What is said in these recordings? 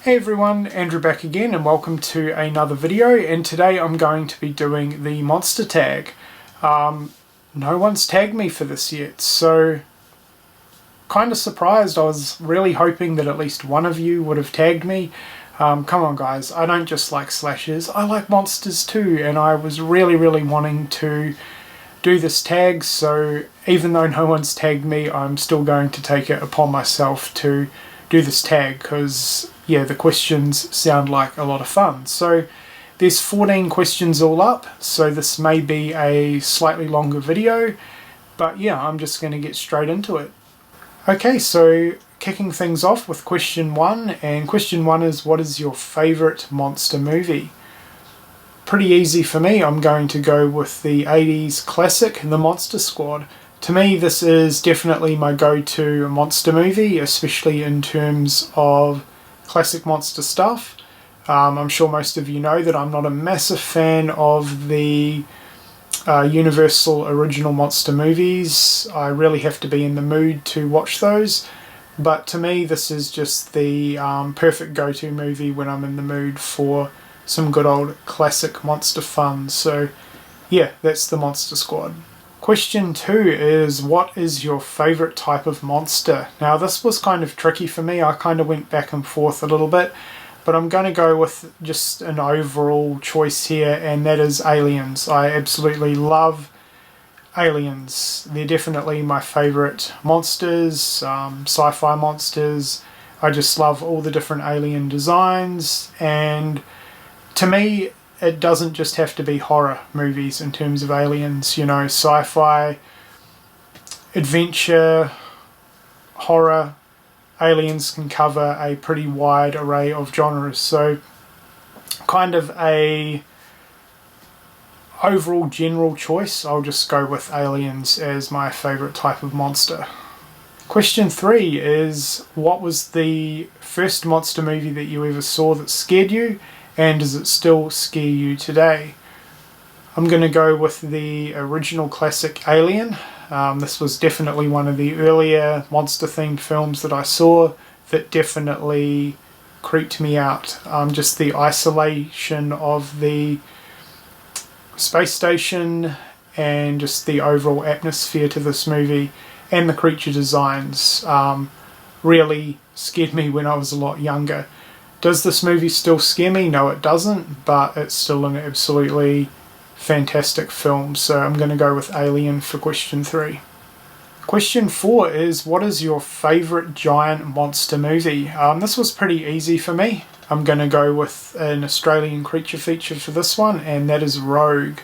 Hey everyone, Andrew back again and welcome to another video, and today I'm going to be doing the monster tag. No one's tagged me for this yet, so kind of surprised. I was really hoping that at least one of you would have tagged me. Come on guys, I don't just like slashers, I like monsters too, and I was really wanting to do this tag, so even though no one's tagged me, I'm still going to take it upon myself to do this tag, because yeah, the questions sound like a lot of fun. So there's 14 questions all up, so this may be a slightly longer video, but yeah, I'm just going to get straight into it. Okay, so kicking things off with question 1, and question 1 is, what is your favourite monster movie? Pretty easy for me. I'm going to go with the 80s classic, The Monster Squad. To me, this is definitely my go-to monster movie, especially in terms of classic monster stuff. I'm sure most of you know that I'm not a massive fan of the Universal original monster movies. I really have to be in the mood to watch those. But to me, this is just the perfect go-to movie when I'm in the mood for some good old classic monster fun. So yeah, that's The Monster Squad. Question 2 is, what is your favourite type of monster? Now this was kind of tricky for me. I kind of went back and forth a little bit, but I'm going to go with just an overall choice here, and that is aliens. I absolutely love aliens. They're definitely my favourite monsters, sci-fi monsters. I just love all the different alien designs, and to me, it doesn't just have to be horror movies in terms of aliens, you know, sci-fi, adventure, horror. Aliens can cover a pretty wide array of genres, so kind of a overall general choice, I'll just go with aliens as my favourite type of monster. Question 3 is, what was the first monster movie that you ever saw that scared you? And does it still scare you today? I'm going to go with the original classic Alien. This was definitely one of the earlier monster-themed films that I saw that definitely creeped me out. Just the isolation of the space station and just the overall atmosphere to this movie and the creature designs really scared me when I was a lot younger. Does this movie still scare me? No, it doesn't, but it's still an absolutely fantastic film, so I'm going to go with Alien for question 3. Question 4 is, what is your favourite giant monster movie? This was pretty easy for me. I'm going to go with an Australian creature feature for this one, and that is Rogue.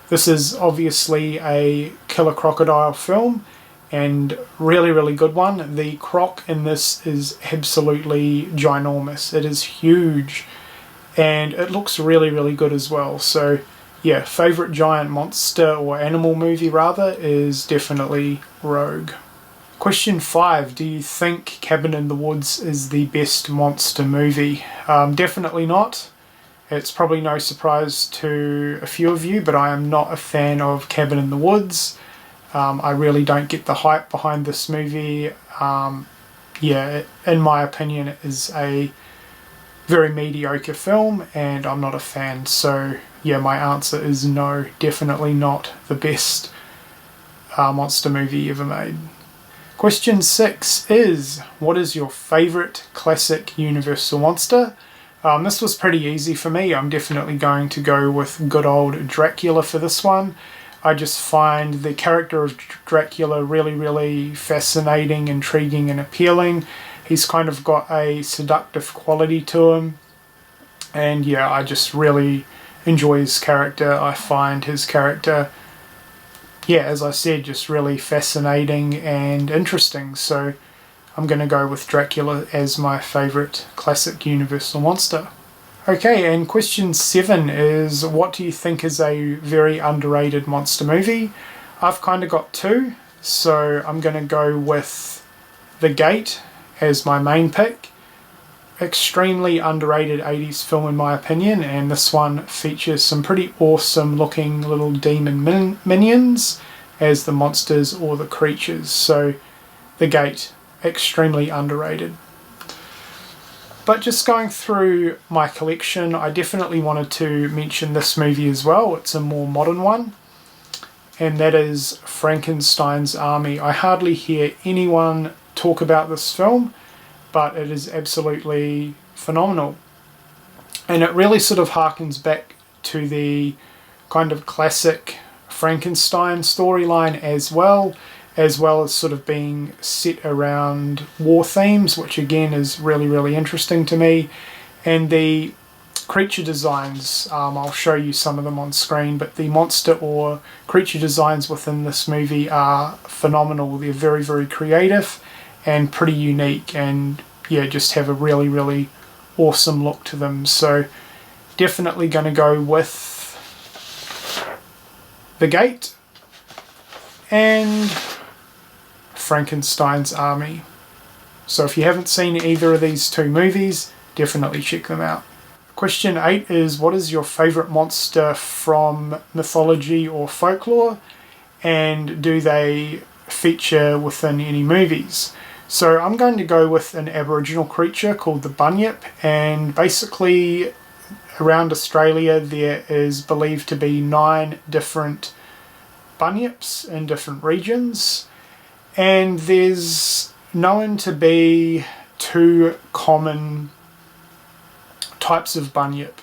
This is obviously a killer crocodile film, and really good one. The croc in this is absolutely ginormous. It is huge, and it looks really good as well. So yeah, favourite giant monster or animal movie rather is definitely Rogue. Question 5, do you think Cabin in the Woods is the best monster movie? Definitely not. It's probably no surprise to a few of you, but I am not a fan of Cabin in the Woods. I really don't get the hype behind this movie. Yeah, in my opinion, it is a very mediocre film, and I'm not a fan. So yeah, my answer is no, definitely not the best monster movie ever made. Question 6 is, what is your favourite classic Universal monster? This was pretty easy for me. I'm definitely going to go with good old Dracula for this one. I just find the character of Dracula really fascinating, intriguing and appealing. He's kind of got a seductive quality to him, and yeah, I just really enjoy his character. I find his character, yeah, as I said, just really fascinating and interesting, so I'm going to go with Dracula as my favourite classic Universal monster. Okay, and question 7 is, what do you think is a very underrated monster movie? I've kind of got 2, so I'm going to go with The Gate as my main pick. Extremely underrated 80s film in my opinion, and this one features some pretty awesome looking little demon minions as the monsters or the creatures, so The Gate, extremely underrated. But just going through my collection, I definitely wanted to mention this movie as well. It's a more modern one, and that is Frankenstein's Army. I hardly hear anyone talk about this film, but it is absolutely phenomenal. And it really sort of harkens back to the kind of classic Frankenstein storyline as well as sort of being set around war themes, which again is really, really interesting to me. And the creature designs, I'll show you some of them on screen, but the monster or creature designs within this movie are phenomenal. They're very, very creative and pretty unique, and yeah, just have a really, really awesome look to them. So definitely going to go with The Gate and Frankenstein's Army. So if you haven't seen either of these two movies, definitely check them out. Question 8 is, what is your favourite monster from mythology or folklore, and do they feature within any movies? So I'm going to go with an Aboriginal creature called the Bunyip, and basically around Australia there is believed to be 9 different bunyips in different regions, and there's known to be 2 common types of bunyip.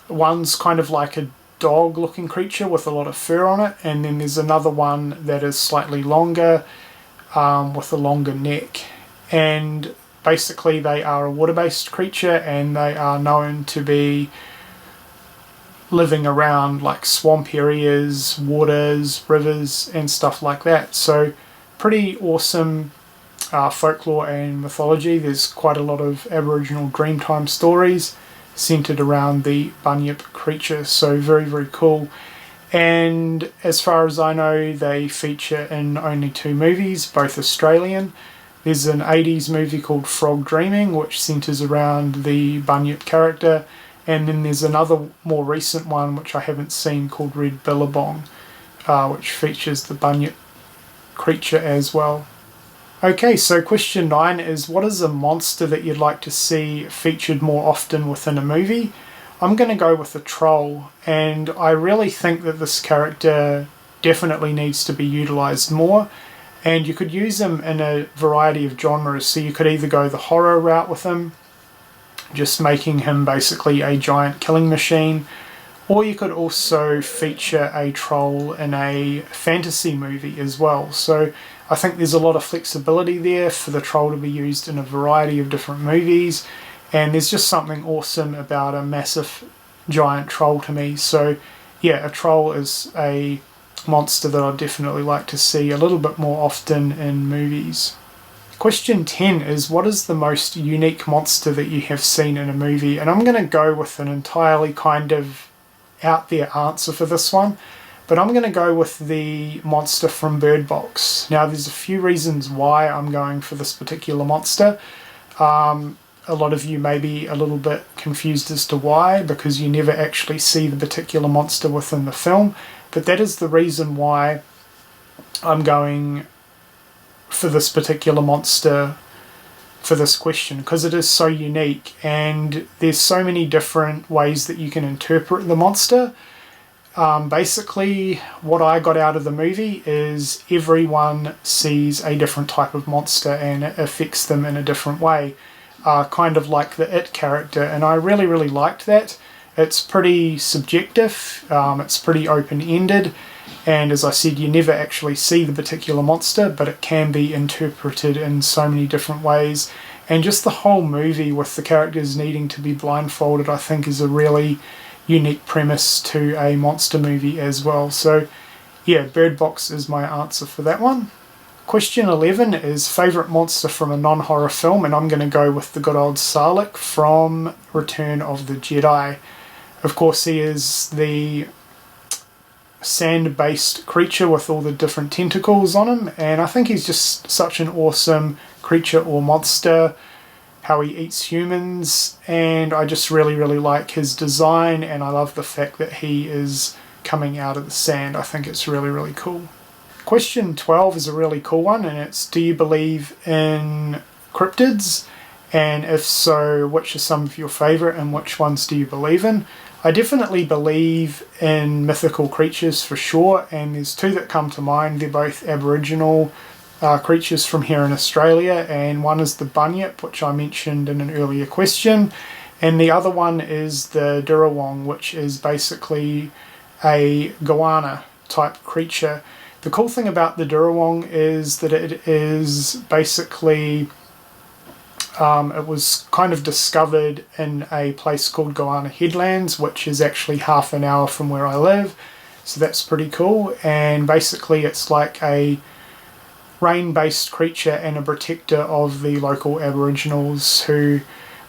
One's kind of like a dog looking creature with a lot of fur on it, and then there's another one that is slightly longer with a longer neck, and basically they are a water-based creature, and they are known to be living around like swamp areas, waters, rivers and stuff like that. So pretty awesome folklore and mythology. There's quite a lot of Aboriginal Dreamtime stories centered around the Bunyip creature, so very, very cool. And as far as I know, they feature in only 2 movies, both Australian. There's an 80s movie called Frog Dreaming, which centers around the Bunyip character, and then there's another more recent one which I haven't seen called Red Billabong, which features the Bunyip creature as well. Okay, so question 9 is, what is a monster that you'd like to see featured more often within a movie? I'm going to go with the Troll, and I really think that this character definitely needs to be utilised more, and you could use him in a variety of genres. So you could either go the horror route with him, just making him basically a giant killing machine, or you could also feature a troll in a fantasy movie as well. So I think there's a lot of flexibility there for the troll to be used in a variety of different movies, and there's just something awesome about a massive giant troll to me. So yeah, a troll is a monster that I'd definitely like to see a little bit more often in movies. Question 10 is, what is the most unique monster that you have seen in a movie? And I'm going to go with an entirely kind of out there answer for this one, but I'm going to go with the monster from Bird Box. Now there's a few reasons why I'm going for this particular monster. A lot of you may be a little bit confused as to why, because you never actually see the particular monster within the film, but that is the reason why I'm going for this particular monster for this question, because it is so unique and there's so many different ways that you can interpret the monster. Basically what I got out of the movie is everyone sees a different type of monster and it affects them in a different way, kind of like the It character, and I really, really liked that. It's pretty subjective, it's pretty open-ended, and as I said, you never actually see the particular monster, but it can be interpreted in so many different ways. And just the whole movie with the characters needing to be blindfolded, I think, is a really unique premise to a monster movie as well. So yeah, Bird Box is my answer for that one. Question 11 is favourite monster from a non-horror film, and I'm going to go with the good old Sarlacc from Return of the Jedi. Of course, he is the sand-based creature with all the different tentacles on him, and I think he's just such an awesome creature or monster, how he eats humans, and I just really, really like his design, and I love the fact that he is coming out of the sand. I think it's really, really cool. Question 12 is a really cool one, and it's, do you believe in cryptids? And if so, which are some of your favourite and which ones do you believe in? I definitely believe in mythical creatures for sure, and there's two that come to mind. They're both Aboriginal creatures from here in Australia, and one is the Bunyip, which I mentioned in an earlier question, and the other one is the Durawong, which is basically a goanna type creature. The cool thing about the Durawong is that it is basically it was kind of discovered in a place called Goanna Headlands, which is actually half an hour from where I live, so that's pretty cool. And basically it's like a rain-based creature and a protector of the local Aboriginals, who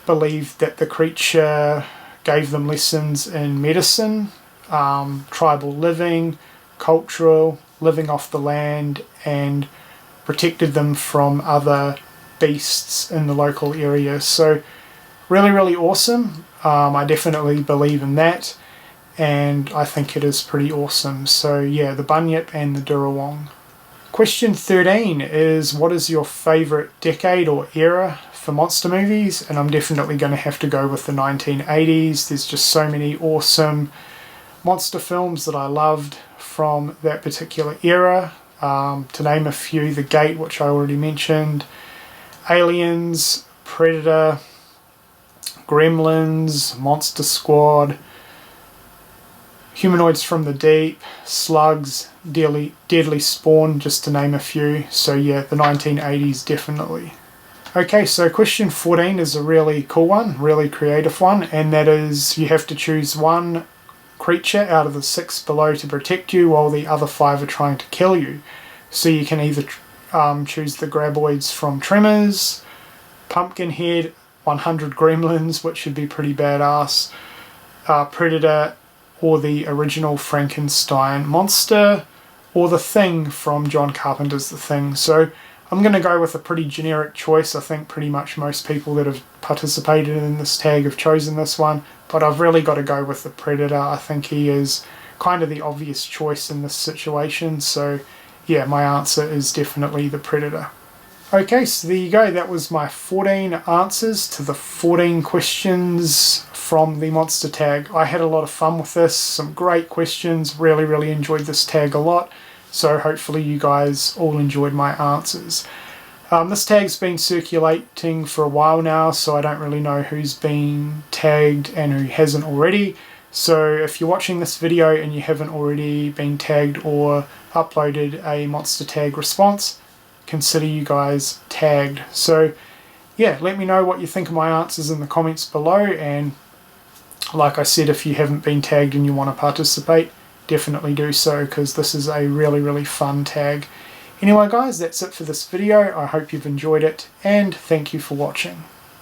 believed that the creature gave them lessons in medicine, tribal living, cultural, living off the land, and protected them from other beasts in the local area. So really, really awesome. I definitely believe in that, and I think it is pretty awesome. So yeah, the Bunyip and the Durawong. Question 13 is, what is your favourite decade or era for monster movies? And I'm definitely going to have to go with the 1980s. There's just so many awesome monster films that I loved from that particular era. To name a few, The Gate, which I already mentioned, Aliens, Predator, Gremlins, Monster Squad, Humanoids from the Deep, Slugs, Deadly Spawn, just to name a few. So yeah, the 1980s definitely. Okay, so question 14 is a really cool one, really creative one, and that is, you have to choose one creature out of the 6 below to protect you while the other 5 are trying to kill you. So you can either choose the Graboids from Tremors, Pumpkinhead, 100 Gremlins, which should be pretty badass, Predator, or the original Frankenstein monster, or The Thing from John Carpenter's The Thing. So I'm going to go with a pretty generic choice. I think pretty much most people that have participated in this tag have chosen this one, but I've really got to go with the Predator. I think he is kind of the obvious choice in this situation. So yeah, my answer is definitely the Predator. Okay, so there you go. That was my 14 answers to the 14 questions from the monster tag. I had a lot of fun with this, some great questions, really, really enjoyed this tag a lot. So hopefully you guys all enjoyed my answers. This tag's been circulating for a while now, so I don't really know who's been tagged and who hasn't already. So if you're watching this video and you haven't already been tagged or uploaded a monster tag response, consider you guys tagged. So yeah, let me know what you think of my answers in the comments below, and like I said, if you haven't been tagged and you want to participate, definitely do so, because this is a really, really fun tag. Anyway guys, that's it for this video. I hope you've enjoyed it, and thank you for watching.